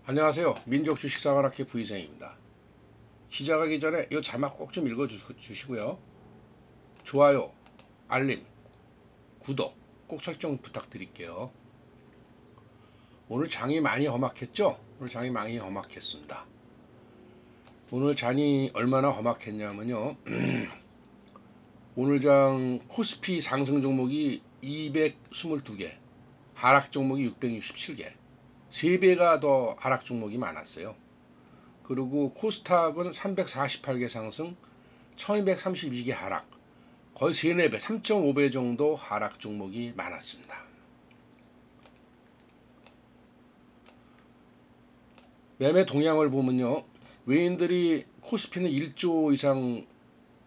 안녕하세요. 민족주식사관학회 부의장입니다. 시작하기 전에 이 자막 꼭 좀 읽어주시고요. 좋아요, 알림, 구독 꼭 설정 부탁드릴게요. 오늘 장이 많이 험악했죠? 오늘 장이 많이 험악했습니다. 오늘 장이 얼마나 험악했냐면요. 오늘 장 코스피 상승 종목이 222개, 하락 종목이 667개, 3배가 더 하락 종목이 많았어요. 그리고 코스닥은 348개 상승, 1232개 하락, 거의 3, 4배, 3.5배 정도 하락 종목이 많았습니다. 매매 동향을 보면요. 외인들이 코스피는 1조 이상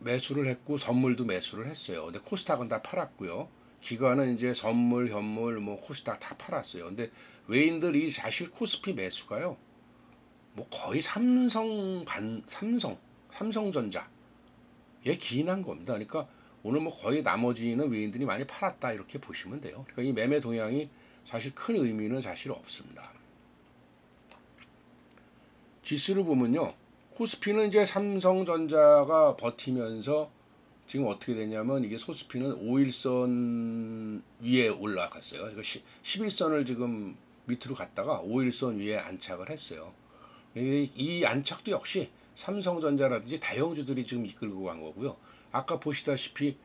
매수를 했고 선물도 매수를 했어요. 근데 코스닥은 다 팔았고요. 기관은 이제 선물, 현물, 코스닥 다 팔았어요. 근데 외인들이 사실 코스피 매수가요. 거의 삼성전자에 기인한 겁니다. 그러니까 오늘 거의 나머지는 외인들이 많이 팔았다 이렇게 보시면 돼요. 그러니까 이 매매 동향이 사실 큰 의미는 사실 없습니다. 지수를 보면요. 코스피는 이제 삼성전자가 버티면서 지금 어떻게 되냐면 이게 코스피는 5일선 위에 올라갔어요. 그러니까 11선을 지금 밑으로 갔다가 5일선 위에 안착을 했어요. 이 안착도 역시 삼성전자라든지 대형주들이 지금 이끌고 간 거고요. 아까 보시다시피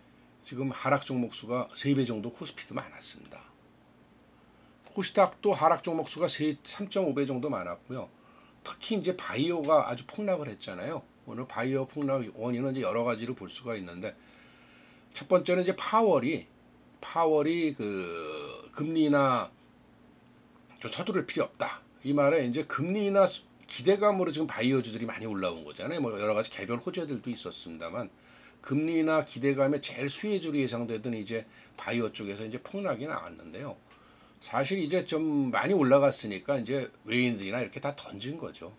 지금 하락 종목 수가 3배 정도 코스피도 많았습니다. 코스닥도 하락 종목 수가 3.5배 정도 많았고요. 특히 이제 바이오가 아주 폭락을 했잖아요. 오늘 바이오 폭락 원인은 이제 여러 가지로 볼 수가 있는데, 첫 번째는 이제 파월이 그 금리나 좀 서두를 필요 없다. 이 말에 이제 금리나 기대감으로 지금 바이오주들이 많이 올라온 거잖아요. 여러 가지 개별 호재들도 있었습니다만 금리나 기대감에 제일 수혜주로 예상되던 이제 바이오 쪽에서 이제 폭락이 나왔는데요. 사실 이제 좀 많이 올라갔으니까 이제 외인들이나 이렇게 다 던진 거죠.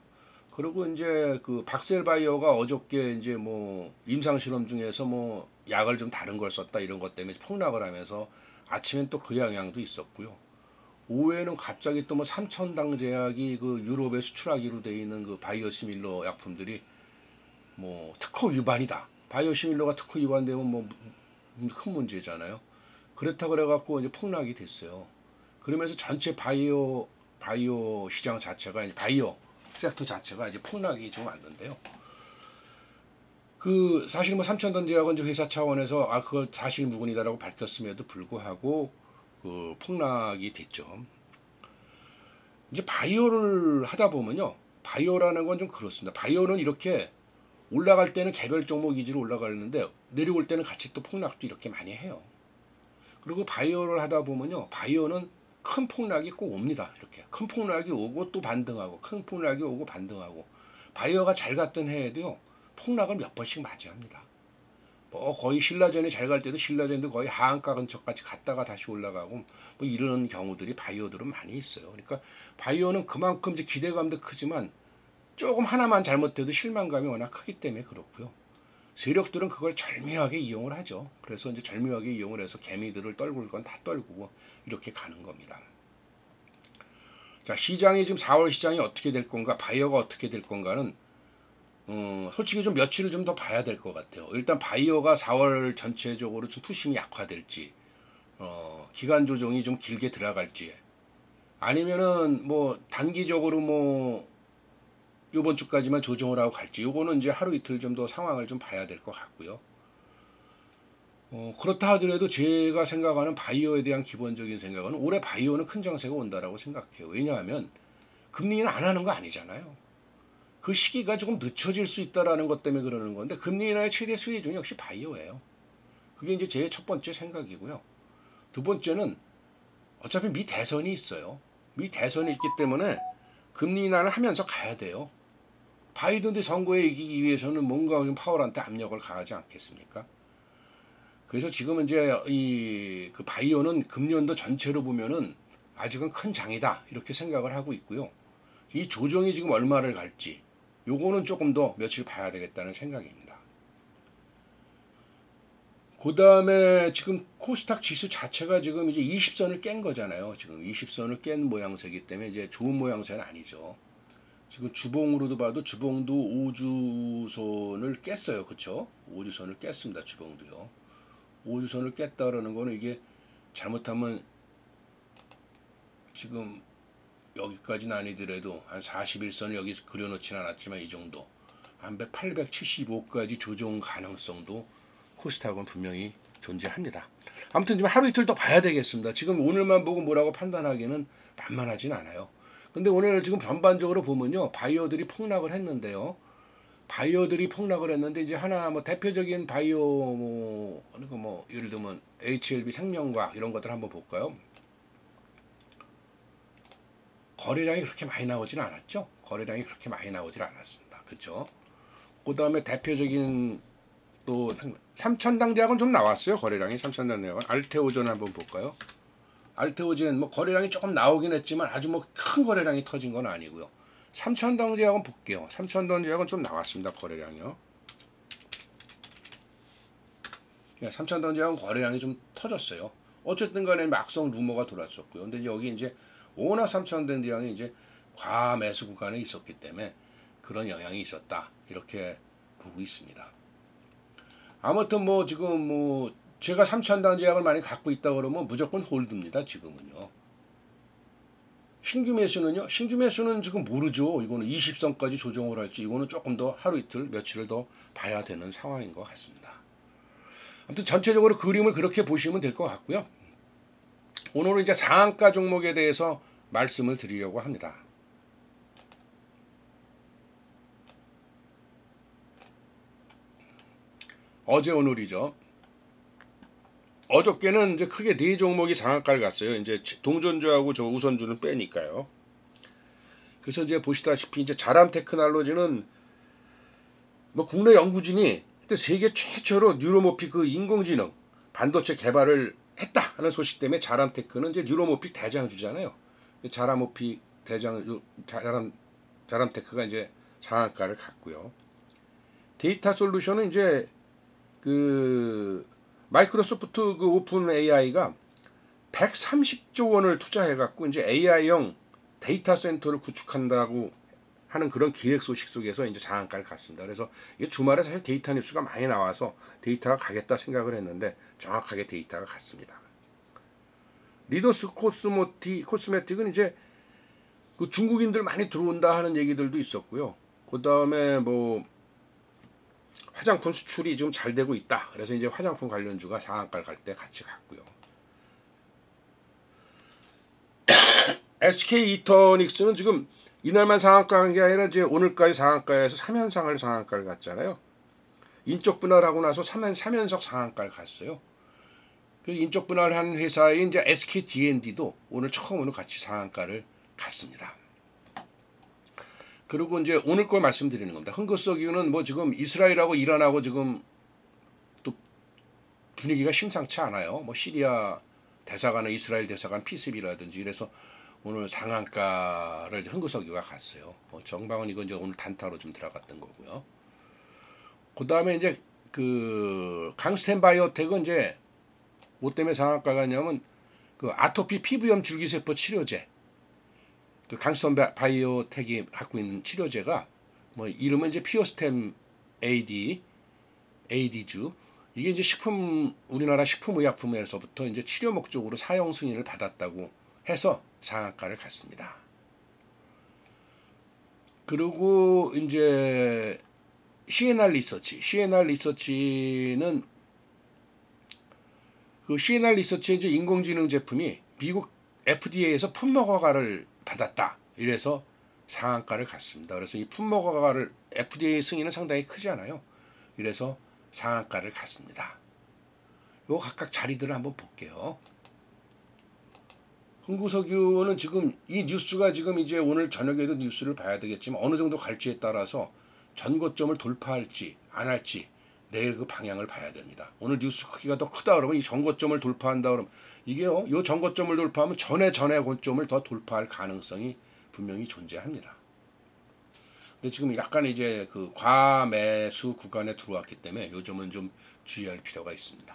그리고 이제 그 박셀바이오가 어저께 이제 임상 실험 중에서 약을 좀 다른 걸 썼다 이런 것 때문에 폭락을 하면서 아침엔 또 그 영향도 있었고요. 오후에는 갑자기 또 삼천당 제약이 그 유럽에 수출하기로 돼 있는 그 바이오시밀러 약품들이 특허 위반이다. 바이오시밀러가 특허 위반되면 큰 문제잖아요. 그렇다 그래갖고 이제 폭락이 됐어요. 그러면서 전체 바이오 시장 자체가 바이오 섹터 자체가 이제 폭락이 좀 왔는데요. 그 사실 삼천당 제약은 회사 차원에서 그거 사실 무근이다라고 밝혔음에도 불구하고 그 폭락이 됐죠. 이제 바이오를 하다 보면요. 바이오라는 건 좀 그렇습니다. 바이오는 이렇게 올라갈 때는 개별 종목 위주로 올라가는데 내려올 때는 같이 또 폭락도 이렇게 많이 해요. 그리고 바이오를 하다 보면요. 바이오는 큰 폭락이 꼭 옵니다. 이렇게 큰 폭락이 오고 또 반등하고 큰 폭락이 오고 반등하고 바이오가 잘 갔던 해에도요. 폭락을 몇 번씩 맞이합니다. 거의 신라전이 잘 갈 때도 신라전도 거의 하한가 근처까지 갔다가 다시 올라가고 이런 경우들이 바이오들은 많이 있어요. 그러니까 바이오는 그만큼 이제 기대감도 크지만 조금 하나만 잘못돼도 실망감이 워낙 크기 때문에 그렇고요. 세력들은 그걸 절묘하게 이용을 하죠. 그래서 이제 절묘하게 이용을 해서 개미들을 떨굴 건 다 떨구고 이렇게 가는 겁니다. 자, 시장이 지금 4월 시장이 어떻게 될 건가, 바이오가 어떻게 될 건가는 솔직히 좀 며칠을 좀 더 봐야 될 것 같아요. 일단 바이오가 4월 전체적으로 좀 투심이 약화될지, 기간 조정이 좀 길게 들어갈지, 아니면은 단기적으로 이번 주까지만 조정을 하고 갈지, 요거는 이제 하루 이틀 좀 더 상황을 좀 봐야 될 것 같고요. 그렇다 하더라도 제가 생각하는 바이오에 대한 기본적인 생각은 올해 바이오는 큰 장세가 온다라고 생각해요. 왜냐하면 금리는 안 하는 거 아니잖아요. 그 시기가 조금 늦춰질 수 있다라는 것 때문에 그러는 건데, 금리 인하의 최대 수혜주는 역시 바이오예요. 그게 이제 제 첫 번째 생각이고요. 두 번째는 어차피 미 대선이 있어요. 미 대선이 있기 때문에 금리 인하를 하면서 가야 돼요. 바이든도 선거에 이기기 위해서는 뭔가 좀 파월한테 압력을 가하지 않겠습니까? 그래서 지금 이제 그 바이오는 금년도 전체로 보면은 아직은 큰 장이다 이렇게 생각을 하고 있고요. 이 조정이 지금 얼마를 갈지 요거는 조금 더 며칠 봐야 되겠다는 생각입니다. 그 다음에 지금 코스닥 지수 자체가 지금 이제 20선을 깬 거잖아요. 지금 20선을 깬 모양새이기 때문에 이제 좋은 모양새는 아니죠. 지금 주봉으로도 봐도 주봉도 5주선을 깼어요. 그쵸? 5주선을 깼습니다. 주봉도요. 5주선을 깼다 그러는 거는 이게 잘못하면 지금 여기까지는 아니더라도 한 41선을 여기 그려놓지는 않았지만 이 정도 한 875까지 조정 가능성도 코스닥은 분명히 존재합니다. 아무튼 지금 하루 이틀 더 봐야 되겠습니다. 지금 오늘만 보고 뭐라고 판단하기는 만만하진 않아요. 근데 오늘 지금 전반적으로 보면요, 바이오들이 폭락을 했는데요. 바이오들이 폭락을 했는데 이제 하나 뭐 대표적인 바이오 뭐 예를 들면 HLB 생명과학 이런 것들 한번 볼까요? 거래량이 그렇게 많이 나오진 않았죠. 거래량이 그렇게 많이 나오질 않았습니다. 그렇죠? 그 다음에 대표적인 또 삼천당제약은 좀 나왔어요. 거래량이 삼천당제약은. 알테오전 한번 볼까요? 알테오젠 뭐 거래량이 조금 나오긴 했지만 아주 뭐 큰 거래량이 터진 건 아니고요. 삼천당제약은 볼게요. 삼천당제약은 좀 나왔습니다. 거래량이요. 삼천당제약은 거래량이 좀 터졌어요. 어쨌든 간에 막성 루머가 돌았었고요. 근데 여기 이제 워낙 삼천당제약이 이제 과매수 구간에 있었기 때문에 그런 영향이 있었다. 이렇게 보고 있습니다. 아무튼 뭐 지금 뭐 제가 삼천당제약을 많이 갖고 있다 그러면 무조건 홀드입니다. 지금은요. 신규 매수는요. 신규 매수는 지금 모르죠. 이거는 20선까지 조정을 할지 이거는 조금 더 하루 이틀 며칠을 더 봐야 되는 상황인 것 같습니다. 아무튼 전체적으로 그림을 그렇게 보시면 될 것 같고요. 오늘은 이제 상한가 종목에 대해서 말씀을 드리려고 합니다. 어제 오늘이죠. 어저께는 이제 크게 네 종목이 상한가를 갔어요. 이제 동전주하고 저 우선주는 빼니까요. 그래서 이제 보시다시피 이제 자람 테크놀로지는 뭐 국내 연구진이 세계 최초로 뉴로모픽 그 인공지능 반도체 개발을 했다 하는 소식 때문에 자람테크는 이제 뉴로모픽 대장주잖아요. 자람모픽 대장 자람테크가 이제 상한가를 갔고요. 데이터 솔루션은 이제 그 마이크로소프트 그 오픈 AI가 130조 원을 투자해 갖고 이제 AI형 데이터 센터를 구축한다고 하는 그런 기획 소식 속에서 이제 상한가를 갔습니다. 그래서 이게 주말에 사실 데이터 뉴스가 많이 나와서 데이터가 가겠다 생각을 했는데 정확하게 데이터가 갔습니다. 리더스 코스메틱은 이제 그 중국인들 많이 들어온다 하는 얘기들도 있었고요. 그 다음에 뭐 화장품 수출이 좀 잘 되고 있다. 그래서 이제 화장품 관련주가 상한가를 갈 때 같이 갔고요. SK 이터닉스는 지금 이날만 상한가 간 게 아니라 이제 오늘까지 상한가에서 3연상을 상한가를 갔잖아요. 인적 분할하고 나서 3연속 상한가를 갔어요. 그 인적 분할한 회사인 이제 SK D&D도 오늘 처음으로 같이 상한가를 갔습니다. 그리고 이제 오늘 걸 말씀드리는 겁니다. 흥국석유는 뭐 지금 이스라엘하고 이란하고 지금 또 분위기가 심상치 않아요. 뭐 시리아 대사관은 이스라엘 대사관 피습이라든지 그래서 오늘 상한가를 흥국석유가 갔어요. 정방은 이건 이제 오늘 단타로 좀 들어갔던 거고요. 그 다음에 이제 그 강스텐 바이오텍은 이제 뭐 때문에 상한가 갔냐면 그 아토피 피부염 줄기세포 치료제. 그 강스텐 바이오텍이 갖고 있는 치료제가 뭐 이름은 이제 피오스템 AD주. 이게 이제 우리나라 식품의약품에서부터 이제 치료 목적으로 사용 승인을 받았다고 해서 상한가를 갔습니다. 그리고 이제 CNR 리서치는 그 CNR 리서치의 이제 인공지능 제품이 미국 FDA에서 품목 허가를 받았다. 이래서 상한가를 갔습니다. 그래서 이 품목 허가를 FDA 승인은 상당히 크잖아요. 이래서 상한가를 갔습니다. 요 각각 자리들을 한번 볼게요. 흥국석유는 지금 이 뉴스가 지금 이제 오늘 저녁에도 뉴스를 봐야 되겠지만 어느 정도 갈지에 따라서 전고점을 돌파할지 안 할지 내일 그 방향을 봐야 됩니다. 오늘 뉴스 크기가 더 크다 그러면 이 전고점을 돌파한다 그러면 이게요, 요 전고점을 돌파하면 전에 고점을 더 돌파할 가능성이 분명히 존재합니다. 근데 지금 약간 이제 그 과매수 구간에 들어왔기 때문에 요 점은 좀 주의할 필요가 있습니다.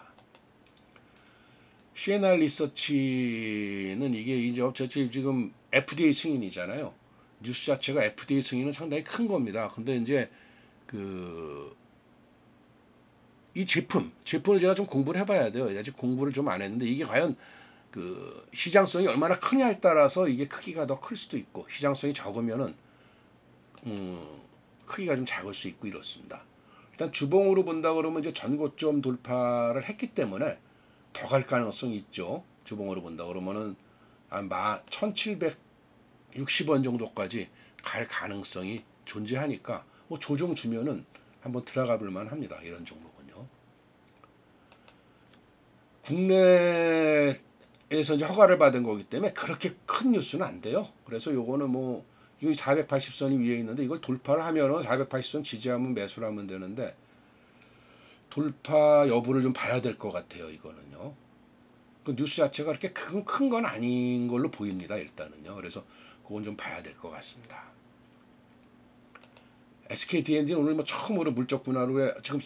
CNR 리서치는 이게 이제 지금 FDA 승인이잖아요. 뉴스 자체가 FDA 승인은 상당히 큰 겁니다. 근데 이제 이 제품을 제가 좀 공부를 해봐야 돼요. 아직 공부를 좀 안 했는데 이게 과연 시장성이 얼마나 크냐에 따라서 이게 크기가 더 클 수도 있고 시장성이 적으면은 크기가 좀 작을 수 있고 이렇습니다. 일단 주봉으로 본다 그러면 이제 전고점 돌파를 했기 때문에 더 갈 가능성이 있죠. 주봉으로 본다 그러면은 아마 1760원 정도까지 갈 가능성이 존재하니까 뭐 조정 주면은 한번 들어가 볼 만합니다. 이런 종목은요. 국내에서 이제 허가를 받은 거기 때문에 그렇게 큰 뉴스는 안 돼요. 그래서 요거는 뭐 이 480선이 위에 있는데 이걸 돌파를 하면은 480선 지지하면 매수를 하면 되는데 돌파 여부를 좀 봐야 될 것 같아요. 이거는요. 그 뉴스 자체가 그렇게 큰 건 아닌 걸로 보입니다. 일단은요. 그래서 그건 좀 봐야 될 것 같습니다. SKT&D 오늘 뭐 처음으로 물적 분할로 지금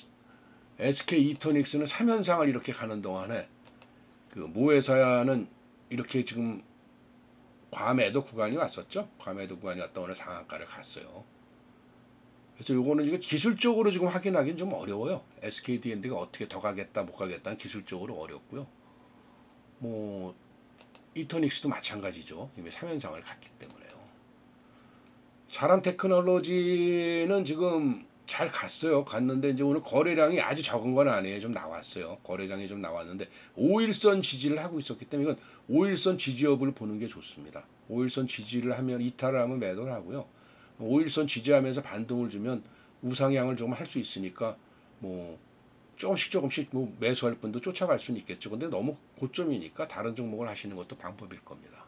SK 이터닉스는 3연상을 이렇게 가는 동안에 모회사는 이렇게 지금 과매도 구간이 왔었죠. 과매도 구간이 왔다 오늘 상한가를 갔어요. 그래서 요거는 지금 기술적으로 지금 확인하기는 좀 어려워요. SKT&D가 어떻게 더 가겠다 못 가겠다는 기술적으로 어렵고요. 뭐 이터닉스도 마찬가지죠. 이미 3연상을 갔기 때문에요. 자란 테크놀로지는 지금 잘 갔어요. 갔는데 이제 오늘 거래량이 아주 적은 건 아니에요. 좀 나왔어요. 거래량이 좀 나왔는데 5일선 지지를 하고 있었기 때문에 이건 5일선 지지 여부를 보는 게 좋습니다. 5일선 지지를 하면 이탈을 하면 매도를 하고요. 5일선 지지하면서 반등을 주면 우상향을 좀 할 수 있으니까 뭐 조금씩 뭐 매수할 분도 쫓아갈 수는 있겠죠. 근데 너무 고점이니까 다른 종목을 하시는 것도 방법일 겁니다.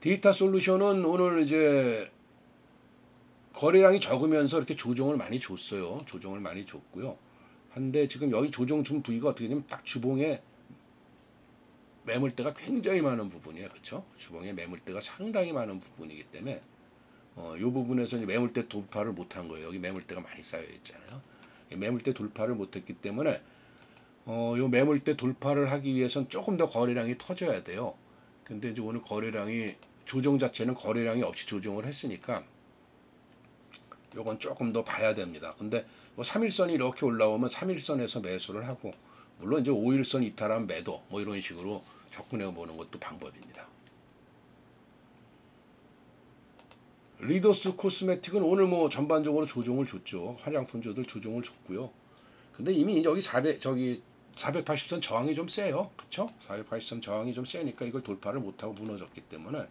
데이터 솔루션은 오늘 이제 거래량이 적으면서 이렇게 조정을 많이 줬어요. 조정을 많이 줬고요. 한데 지금 여기 조정 준 부위가 어떻게 되냐면 딱 주봉에 매물대가 굉장히 많은 부분이에요. 그렇죠? 주봉에 매물대가 상당히 많은 부분이기 때문에 이 부분에서 이제 매물대 돌파를 못한 거예요. 여기 매물대가 많이 쌓여 있잖아요. 매물대 돌파를 못했기 때문에 이 매물대 돌파를 하기 위해선 조금 더 거래량이 터져야 돼요. 근데 이제 오늘 거래량이 조정 자체는 거래량이 없이 조정을 했으니까 요건 조금 더 봐야 됩니다. 근데 뭐 3일선이 이렇게 올라오면 3일선에서 매수를 하고 물론 이제 5일선 이탈한 매도 뭐 이런 식으로 접근해 보는 것도 방법입니다. 리더스 코스메틱은 오늘 뭐 전반적으로 조정을 줬죠. 화장품주들 조정을 줬고요. 근데 이미 여기 480선 저항이 좀 세요. 그쵸? 480선 저항이 좀 세니까 이걸 돌파를 못하고 무너졌기 때문에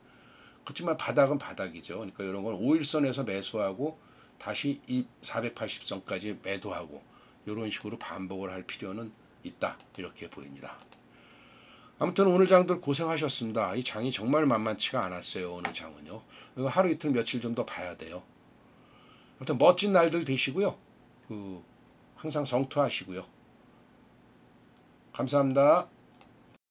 그렇지만 바닥은 바닥이죠. 그러니까 이런 건 5일선에서 매수하고 다시 이 480선까지 매도하고 이런 식으로 반복을 할 필요는 있다. 이렇게 보입니다. 아무튼 오늘 장들 고생하셨습니다. 이 장이 정말 만만치가 않았어요. 오늘 장은요. 이거 하루 이틀 며칠 좀 더 봐야 돼요. 아무튼 멋진 날들 되시고요. 항상 성투하시고요. 감사합니다.